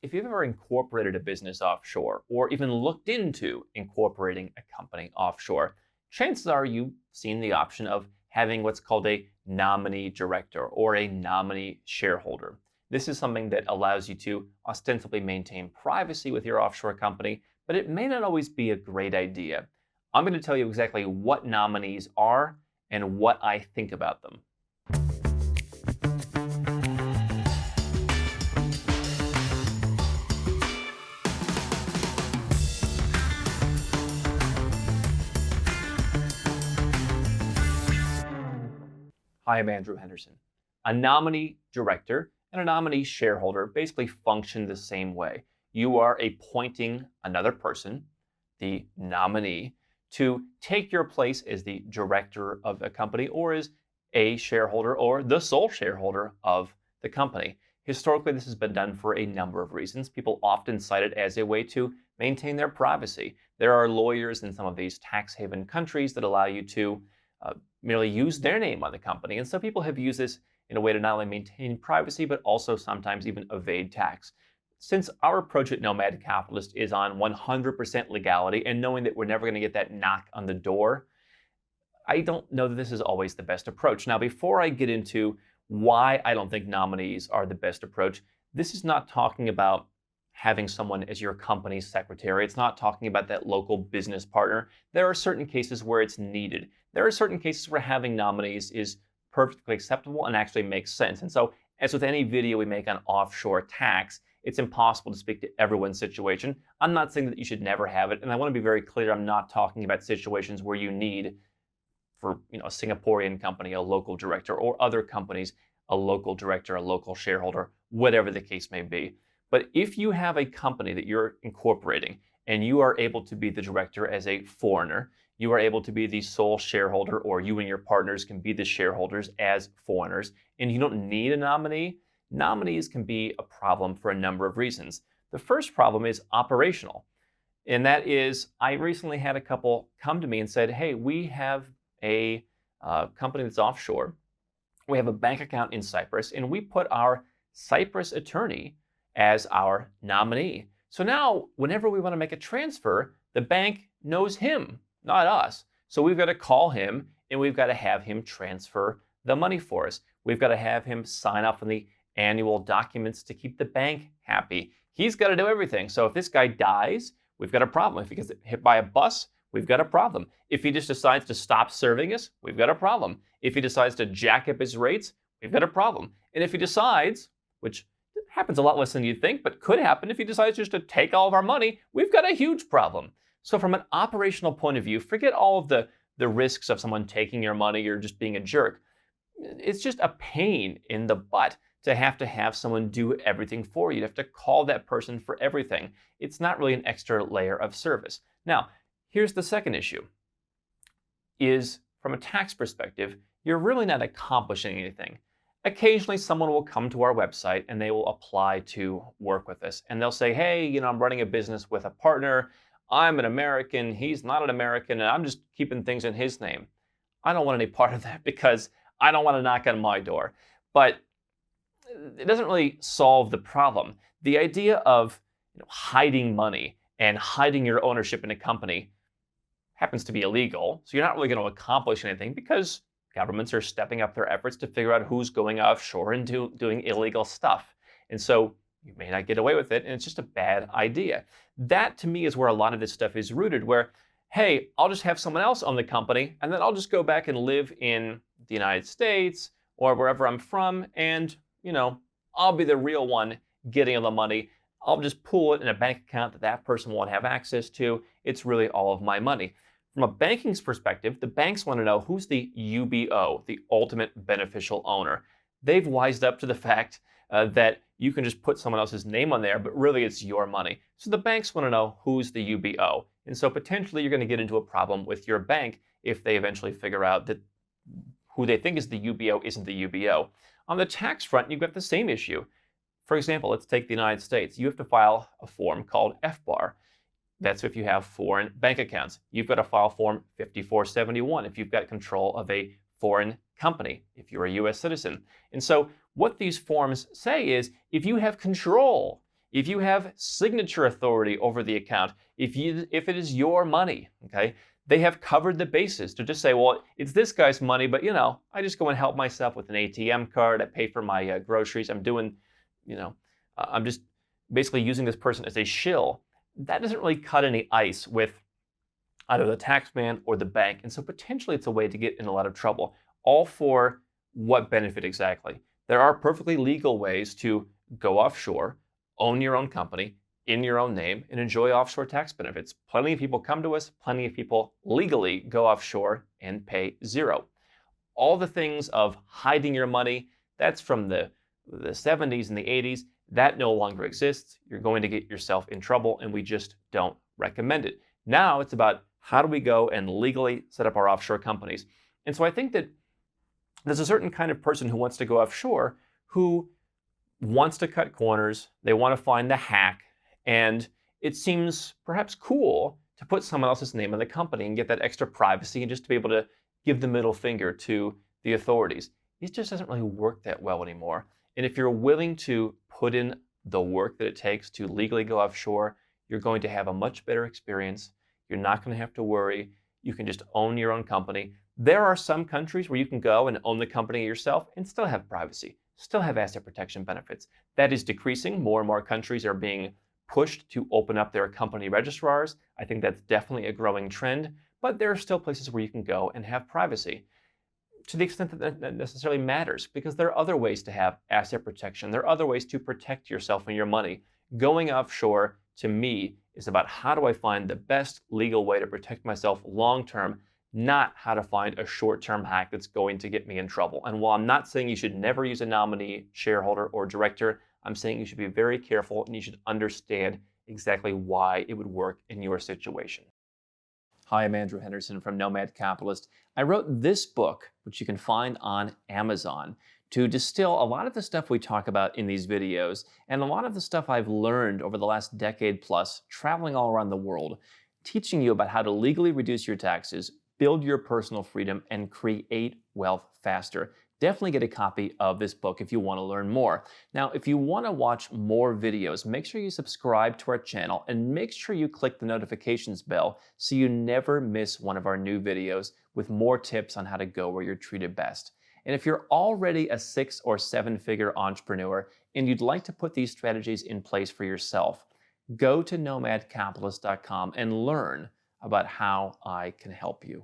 if you've ever incorporated a business offshore or even looked into incorporating a company offshore, chances are you've seen the option of having what's called a nominee director or a nominee shareholder. This is something that allows you to ostensibly maintain privacy with your offshore company, but it may not always be a great idea. I'm going to tell you exactly what nominees are and what I think about them. Hi, I'm Andrew Henderson. A nominee director and a nominee shareholder basically function the same way. You are appointing another person, the nominee, to take your place as the director of a company or as a shareholder or the sole shareholder of the company. Historically, this has been done for a number of reasons. People often cite it as a way to maintain their privacy. There are lawyers in some of these tax haven countries that allow you to merely use their name on the company. And so people have used this in a way to not only maintain privacy, but also sometimes even evade tax. Since our approach at Nomad Capitalist is on 100% legality and knowing that we're never going to get that knock on the door, I don't know that this is always the best approach. Now, before I get into why I don't think nominees are the best approach, this is not talking about having someone as your company's secretary. It's not talking about that local business partner. There are certain cases where it's needed. There are certain cases where having nominees is perfectly acceptable and actually makes sense. And so, as with any video we make on offshore tax, it's impossible to speak to everyone's situation. I'm not saying that you should never have it, and I want to be very clear, I'm not talking about situations where you need, for a Singaporean company, a local director, or other companies, a local director, a local shareholder, whatever the case may be. But if you have a company that you're incorporating and you are able to be the director as a foreigner, you are able to be the sole shareholder, or you and your partners can be the shareholders as foreigners, and you don't need a nominee, nominees can be a problem for a number of reasons. The first problem is operational, and that is I recently had a couple come to me and said, hey, we have a company that's offshore. We have a bank account in Cyprus, and we put our Cyprus attorney as our nominee. So now, whenever we want to make a transfer, the bank knows him, not us. So we've got to call him, and we've got to have him transfer the money for us. We've got to have him sign off on the annual documents to keep the bank happy. He's got to do everything. So if this guy dies, we've got a problem. If he gets hit by a bus, we've got a problem. If he just decides to stop serving us, we've got a problem. If he decides to jack up his rates, we've got a problem. And if he decides, which happens a lot less than you'd think, but could happen, if he decides just to take all of our money, we've got a huge problem. So from an operational point of view, forget all of the risks of someone taking your money or just being a jerk. It's just a pain in the butt to have someone do everything for you. You have to call that person for everything. It's not really an extra layer of service. Now, here's the second issue, is from a tax perspective, you're really not accomplishing anything. Occasionally, someone will come to our website and they will apply to work with us. And they'll say, hey, I'm running a business with a partner. I'm an American, he's not an American, and I'm just keeping things in his name. I don't want any part of that because I don't want to knock on my door. But it doesn't really solve the problem. The idea of hiding money and hiding your ownership in a company happens to be illegal. So you're not really going to accomplish anything because governments are stepping up their efforts to figure out who's going offshore and doing illegal stuff. And so you may not get away with it, and it's just a bad idea. That, to me, is where a lot of this stuff is rooted, where, hey, I'll just have someone else own the company, and then I'll just go back and live in the United States or wherever I'm from, and, I'll be the real one getting all the money. I'll just pool it in a bank account that person won't have access to. It's really all of my money. From a banking's perspective, the banks want to know who's the UBO, the ultimate beneficial owner. They've wised up to the fact that you can just put someone else's name on there, but really it's your money. So the banks want to know who's the UBO. And so potentially you're going to get into a problem with your bank if they eventually figure out that who they think is the UBO isn't the UBO. On the tax front, you've got the same issue. For example, let's take the United States. You have to file a form called FBAR. That's if you have foreign bank accounts. You've got to file Form 5471 if you've got control of a foreign company, if you're a US citizen. And so what these forms say is, if you have control, if you have signature authority over the account, if it is your money, okay, they have covered the bases to just say, well, it's this guy's money, but I just go and help myself with an ATM card. I pay for my groceries. I'm doing, I'm just basically using this person as a shill. That doesn't really cut any ice with either the tax man or the bank. And so potentially it's a way to get in a lot of trouble. All for what benefit exactly? There are perfectly legal ways to go offshore, own your own company in your own name, and enjoy offshore tax benefits. Plenty of people come to us, plenty of people legally go offshore and pay zero. All the things of hiding your money, that's from the 70s and the 80s. That no longer exists. You're going to get yourself in trouble, and we just don't recommend it. Now it's about how do we go and legally set up our offshore companies. And so I think that there's a certain kind of person who wants to go offshore who wants to cut corners. They want to find the hack. And it seems perhaps cool to put someone else's name on the company and get that extra privacy and just to be able to give the middle finger to the authorities. It just doesn't really work that well anymore. And if you're willing to put in the work that it takes to legally go offshore, you're going to have a much better experience. You're not going to have to worry. You can just own your own company. There are some countries where you can go and own the company yourself and still have privacy, still have asset protection benefits. That is decreasing. More and more countries are being pushed to open up their company registrars. I think that's definitely a growing trend, but there are still places where you can go and have privacy to the extent that that necessarily matters, because there are other ways to have asset protection. There are other ways to protect yourself and your money. Going offshore, to me, is about how do I find the best legal way to protect myself long-term, not how to find a short-term hack that's going to get me in trouble. And while I'm not saying you should never use a nominee, shareholder, or director, I'm saying you should be very careful and you should understand exactly why it would work in your situation. Hi, I'm Andrew Henderson from Nomad Capitalist. I wrote this book, which you can find on Amazon, to distill a lot of the stuff we talk about in these videos and a lot of the stuff I've learned over the last decade plus traveling all around the world, teaching you about how to legally reduce your taxes, build your personal freedom, and create wealth faster. Definitely get a copy of this book if you want to learn more. Now, if you want to watch more videos, make sure you subscribe to our channel and make sure you click the notifications bell so you never miss one of our new videos with more tips on how to go where you're treated best. And if you're already a 6 or 7 figure entrepreneur and you'd like to put these strategies in place for yourself, go to nomadcapitalist.com and learn about how I can help you.